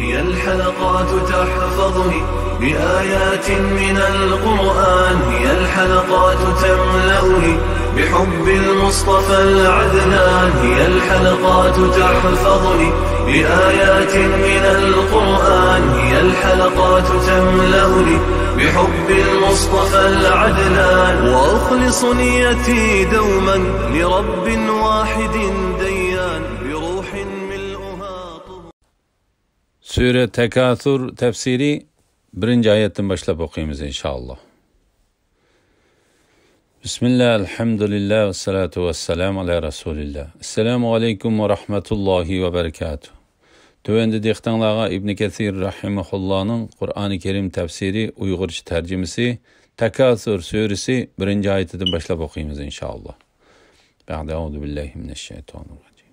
هي الحلقات تحفظني بآيات من القرآن، هي الحلقات تملأني بحب المصطفى العدنان، هي الحلقات تحفظني بآيات من القرآن، هي الحلقات تملأني بحب المصطفى العدنان، وأخلص نيتي دوما لرب واحد ديان بروح ملؤها طهور. Sure Tekathur tefsiri 1. ayetten başlap okuyumuz inşallah. Bismillah, elhamdülillah ve salatu ve selamu ala Resulillah. Esselamu aleyküm ve rahmetullahi ve berekatuhu. Tövende dehtanlağa İbn Kesir rahimahullah'ın Kur'an-ı Kerim tefsiri Uygurca tercümesi Tekathur suresi 1. ayetten başlap okuyumuz inşallah. Ba'de euzu billahi mineşşeytanirracim.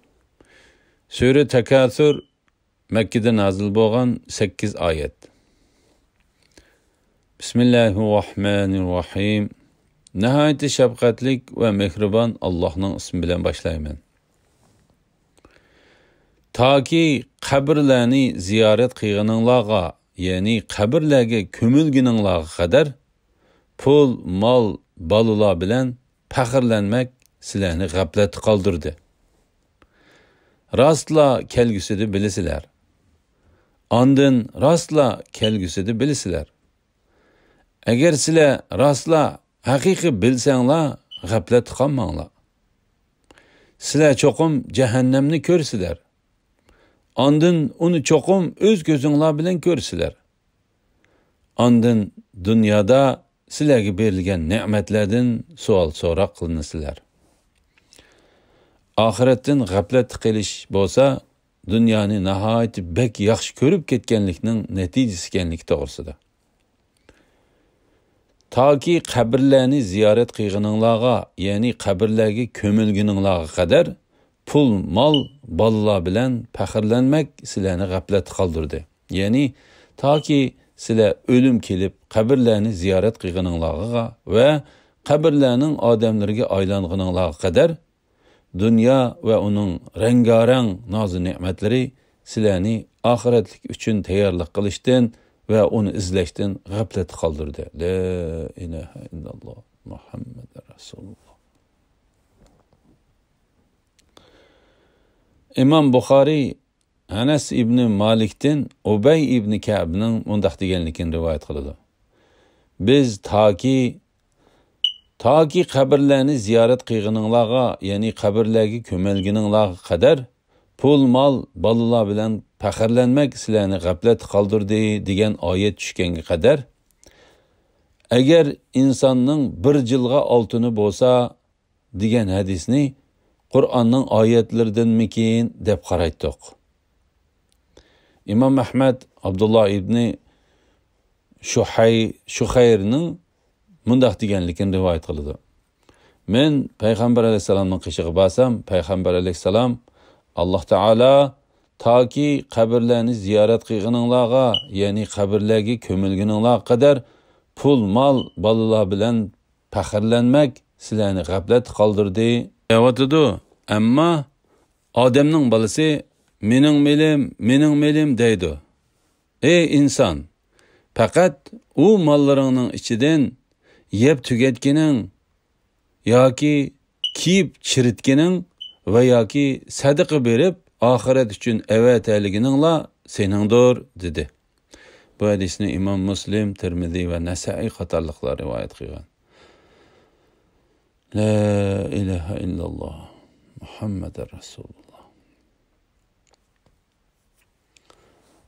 Sure Tekathur Mekke'de nazil bo'lgan 8 ayet. Bismillahirrahmanirrahim. Nihayet şefkatlik ve mehriban Allah'ın ismi bilen başlayman. Ta ki kabirlerini ziyaret kıyğınınlağa, yani kabirlerge kömülgününlağa kadar pul, mal, balıla bilen pahirlenmek silahını gaflet kaldırdı. Rastla kelgüsüdü bilisiler. Andın rastla kelgüsüdü bilisiler. Eğer sile rastla hakiki bilsenla gaflet kalmanla. Sile çokum cehennemni körsüler. Andın onu çokum öz gözünla bilen körsüler. Andın dünyada silerge berilgen nimetlerden sual sorak kılınısılar. Ahiretten gaflet qilish bolsa, dünyani nahayet bek yaxshi ko'rib ketganlikning natijasi ekanligi to'g'risida. Taki qabrlarni ziyorat qilganinglarga, ya'ni qabrlarga ko'milguninglarga qadar pul, mol, bolalar bilan faxrlanmak sizlarni g'aflat qoldirdi. Ya'ni taki sizlar o'lim kelib qabrlarni ziyorat qilganinglarga va qabrlarning odamlarga aylanganinglarga qadar dünya ve onun rengareng nazı nimetleri sizlarni ahiretlik üçün tayyorlik qilishdan ve onu izlashdan g'aflat qoldirdi. La ilahe illalloh Muhammad Rasulullah. İmam Buxoriy Anas ibn Malik'ten Ubay ibn Ka'b'ning mundaq deganligini rivoyat qiladi. Biz Taki qabrlarni ziyorat qilganinglarga, ya'ni qabrlarga ko'milganinglarga qadar pul, mol, bolalar bilan faxrlanmak sizlarni g'aflat qoldirdi degan oyat tushganga qadar agar insonning bir jilg'a oltini bo'lsa degan hadisni Qur'onning oyatlaridanmikin deb qaraydik. Imom Ahmad Abdullah ibn Shuhayrning mundaq deganligini rivoyat qiladi. Men Payg'ambar alayhisalomning qishig'i basam, Payg'ambar alayhisalom Alloh taolo toki qabrlarni ziyorat qilganinglarga, ya'ni qabrlarga ko'milganinglarga qadar pul, mol, bolalar bilan faxrlanmak sizlarni g'aflat qoldirdi. Deyotidi. Ammo odamning bolasi mening melim deydi. Ey inson, faqat u mollaringning ichidan yeb tugatganing yoki kiyib chiritganing va yoki sadaqa berib oxirat uchun avataliginingla seningdir dedi. Bu hadisni Imom Muslim, Tirmiziy va Nasai qatorliqlar rivoyat qilgan. La ilaha illalloh Muhammad Rasulullah.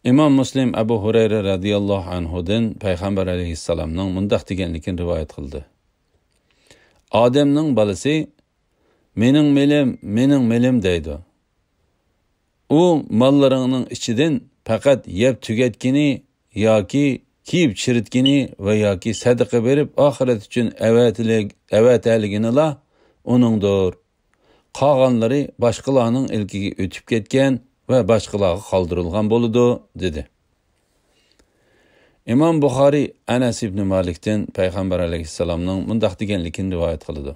Imom Muslim Abu Hurayra radhiyallohu anhudan Payg'ambar alayhissalomning mundaq deganligini rivoyat qildi. Odamning bolasi mening melim deydi. U mollaringning ichidan faqat yeb tugatgini yoki kiyib chiritgini va yoki sadaqa berib oxirat uchun avataligini uningdir. Qolganlari boshqalarning ilkiga o'tib ketgan ve başqalarga qoldirilgan bo'ladi dedi. İmam Buxoriy Anas ibn Malik'ten Payg'ambar alayhissalomning mundaq deganligini rivoyat qiladi.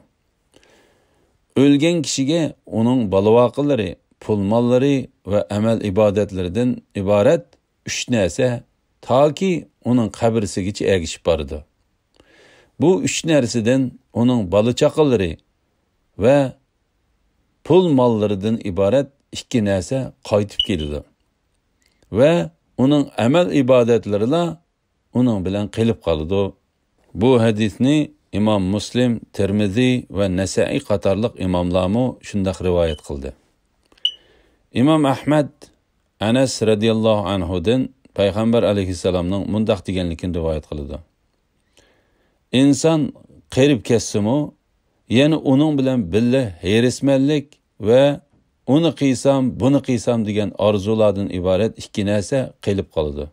O'lgan kishiga uning balavoqilari, pul mollari ve amel ibodatlaridan iborat 3 narsa toki uning qabrisigacha ergishib bordi. Bu 3 narsadan uning bola chaqalari va pul mollaridan iborat 2 narsa qaytib keldi. Va uning amal ibodatlarila uning bilan qilib qoldi. Bu hadisni İmam Muslim, Tirmizi va Nasai qatorliq imomlarmi shunday rivoyat qildi. İmam Ahmad Anas radhiyallohu anhudan payg'ambar alayhissalomning mundaq deganligini rivoyat qildi. İnson qirib ketsimi, yana uning bilan billa herismanlik va uni qiysam, buni qiysam degan orzulardan iborat 2 narsa qilib qoldi.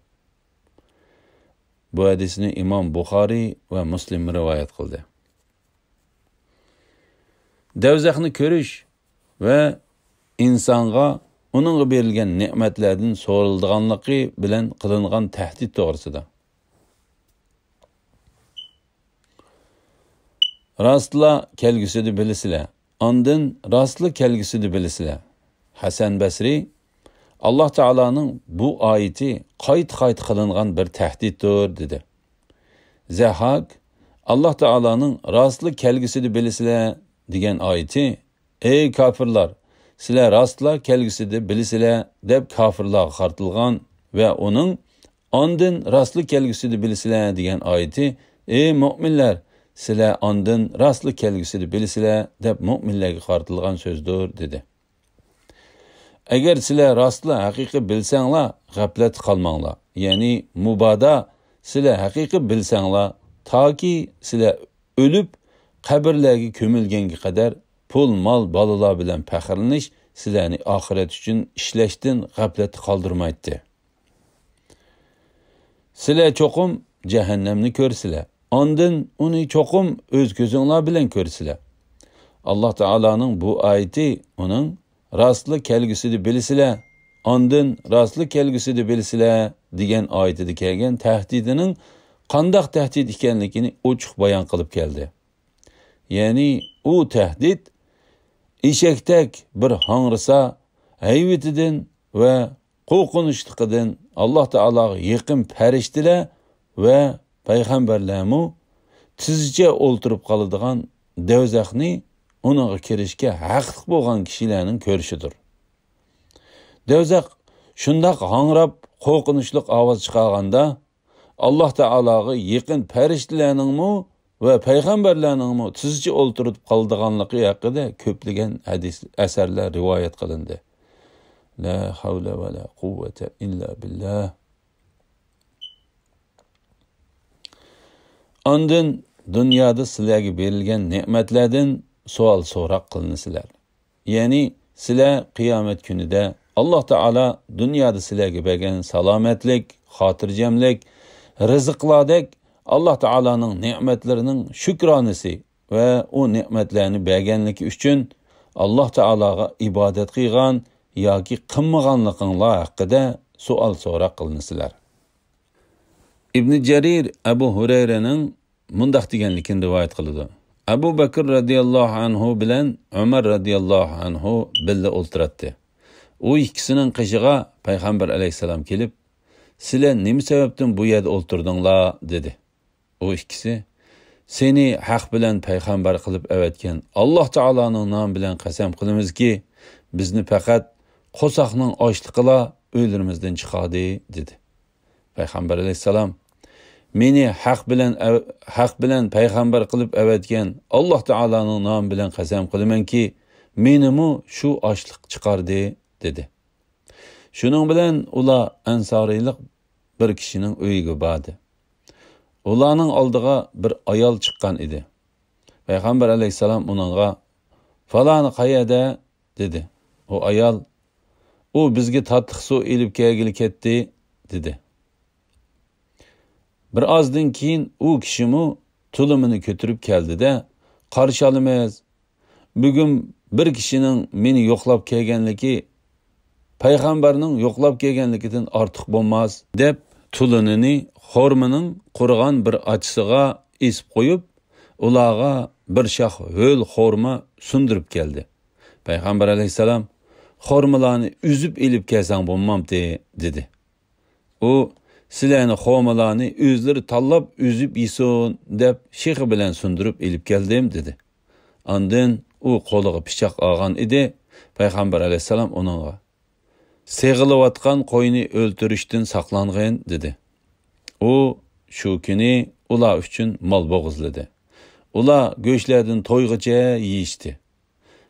Bu hadisni İmam Buxoriy va Muslim rivoyat qildi. Davzaxni ko'rish va insonga uningga berilgan ne'matlardan so'rildiganligi bilan qilingan tahdid to'g'risida. Rastla kelgusini bilisizlar. Ondan rastla kelgusini bilisizlar. Hasan Basri Allah Teala'nın bu ayeti qayt qilingan bir tahdiddir dedi. Zahak Allah Teala'nın rastlı kelgisini bilisizlar degan ayeti ey kafirlar sizlar rastla kelgisini bilisizlar deb kafirlarga qartilgan va uning ondan rastlı kelgisini bilisizlar degan ayeti ey mu'minlar sizlar ondan rastlı kelgisini bilisizlar deb mu'minlarga qartilgan so'zdir dedi. Eğer sizler rastla haqiqiy bilsanglar, g'aflat qolmanglar. Ya'ni mubada sizler haqiqiy bilsanglar, toki sizler ölüp qabrlarga ko'milganga qadar pul, mol, bolalar bilan faxrlanish sizlarni oxirat uchun ishlashdan g'aflat qoldirmaydi. Sizlar cho'qim jahannamni ko'rsizlar. Ondan uni cho'qim o'z ko'zinglar bilan ko'rsizlar. Alloh taolaning bu oyati uning rastlı kelgusini bilisizlar, ondan rastlı kelgusini bilisizlar degan oyatida kelgan tahdidining qanday tahdid ekanligini ochiq bayon qilib keldi. Ya'ni u tahdid eshakdek bir hangrisa hayvetidan va qo'rqinchligidan Alloh taologa yaqin farishtalar va payg'ambarlarmi tizcha o'ltirib qoladigan davzaxni unaga kirishga haqli bo'lgan kishilarning ko'rishidir. Davzax shundoq hangrab qo'rqinchli ovoz chiqarganda Alloh taologa yaqin farishtalarningmi va payg'ambarlarningmi tizcha o'ltirib qoldiganligi haqida ko'plagan hadis asarlar rivoyat qilindi. La havla va la quvvata illa billah. Ondan dunyoda sizlarga berilgan ne'matlardan savol so'roq qilinsizlar. Ya'ni sizlar qiyomat kunida Alloh taolo dunyoda sizlarga bergan salomatlik, xotirjamlik, rizqlardek Alloh taolaning ne'matlarining shukronasi va u ne'matlarni berganligi uchun Alloh taologa ibodat qilgan yoki qilmaganliginglar haqida savol so'roq qilinsizlar. Ibn Jarir Abu Hurayraning mundaq deganligini rivoyat qildi. Abu Bakr radhiyallohu anhu bilan Umar radhiyallohu anhu birga o'ltiratdi. U ikkisining qishig'a payg'ambar alayhisalom kelib, "Sizlar nima sababdan bu yerda o'ltirdinglar?" dedi. U ikkisi, "Seni haq bilan payg'ambar qilib avatgan Alloh taolaning nomi bilan qasam qilamizki, bizni faqat qo'soqning ochliqila o'ylarimizdan chiqadi" dedi. Payg'ambar alayhisalom, "Meni haq bilan payg'ambar qilib avatgan Alloh taolaning nomi bilan qasam qilamanki, menimi shu ochliq chiqardi" dedi. Shuning bilan ular ansoriylik bir kishining uyiga bordi. Ularning oldiga bir ayol chiqqan edi. Payg'ambar alayhisalom uningga "Faloni qayerda?" dedi. O ayol, "U bizga tatliq suv elib kelgili ketdi" dedi. Bir ozdan keyin u kishimi tulumini ko'tirib keldi-da, "Qarshi olamiz. Bugun bir kishining meni yo'qlab kelganligi payg'ambarning yo'qlab kelganligidan ortiq bo'lmas" deb tulunini xormining qurg'an bir ochisiga esib qo'yib, ularga bir shox ho'l xorma sundirib keldi. Payg'ambar alayhisalom, "Xormalarni uzib elib kelsang bo'lmamdi" dedi. u sizlarni xomalarni o'zlari tanlab üzüp yesin deb shexi bilan sundirib elib keldim dedi. Andın u qo'liga pichoq olgan edi. Payg'ambar alayhissalom uningga seg'ilayotgan qo'yni o'ltirishdan saqlangan dedi. U shu kuni ular uchun mol bo'g'izladi. Ular go'shtlardan to'yg'icha yeyishdi.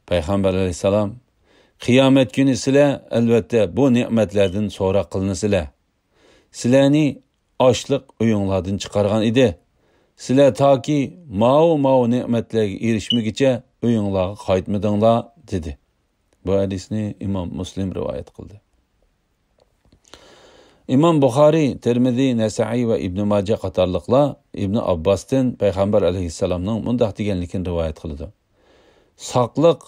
Payg'ambar alayhissalom qiyomat kuni sizlar albatta bu ne'matlardan so'roq qilinsizlar. Sizlarni ochliq uyinglardan chiqargan edi. Sizlar toki ma'u ne'matlarga erishmagicha uyinglarga qaytmadinglar dedi. Bu hadisni İmam Muslim rivoyat qildi. İmam Buxoriy, Tirmiziy, Nasa'iy va Ibn Majah qatorliqlar Ibn Abbosdan Payg'ambar alayhissalomning mundaq deganligini rivoyat qildi. Saqliq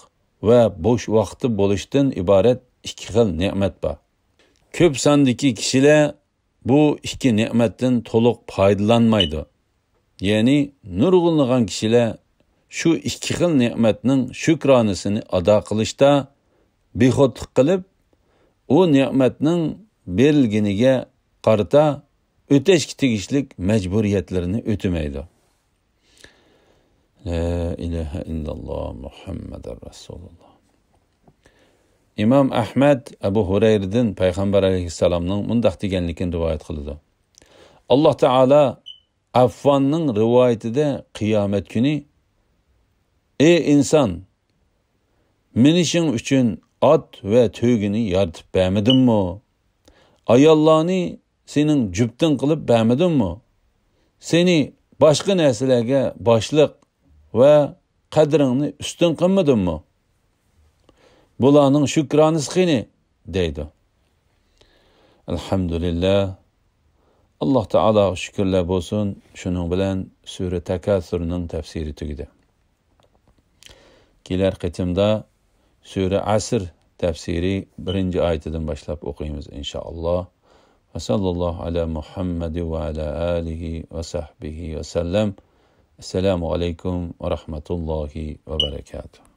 va bo'sh vaqti bo'lishdan iborat ikki xil ne'mat bor. Ko'p sondagi kishilar bu ikki ne'matdan to'liq foydalanmaydi. Ya'ni nurg'unlagan kishilar shu ikki xil ne'matning shukronasini ado qilishda bexodlik qilib, u ne'matning berilganiga qarata o'tashga tegishlik majburiyatlarini o'tamaydi. La ilaha illalloh Muhammadur Rasululloh. İmam Ahmad Abu Hurayradan Payg'ambar alayhissalomning mundaq deganligini rivoyat qildi. Alloh taolo Affonning rivoyatida qiyomat kuni: "Ey inson, minishing uchun ot va to'gini yaratib bermadimmi? Ayollarni sening jubtin qilib bermadimmi? Seni boshqa narsalarga boshliq va qadringni ustun qilmadimmi? Bularning shukronasi qani?" deydi. Alhamdulillah. Alloh taolo shukrlar bo'lsin. Shuning bilan sura Takasurning tafsiri tugadi. Kelar qitimda sura Asr tafsiri 1-oyatidan boshlab o'qiymiz inshaalloh. Va sallallohu ala Muhammad va ala alihi va sahbihi va sallam. Assalomu alaykum va rahmatullohi va barakatuh.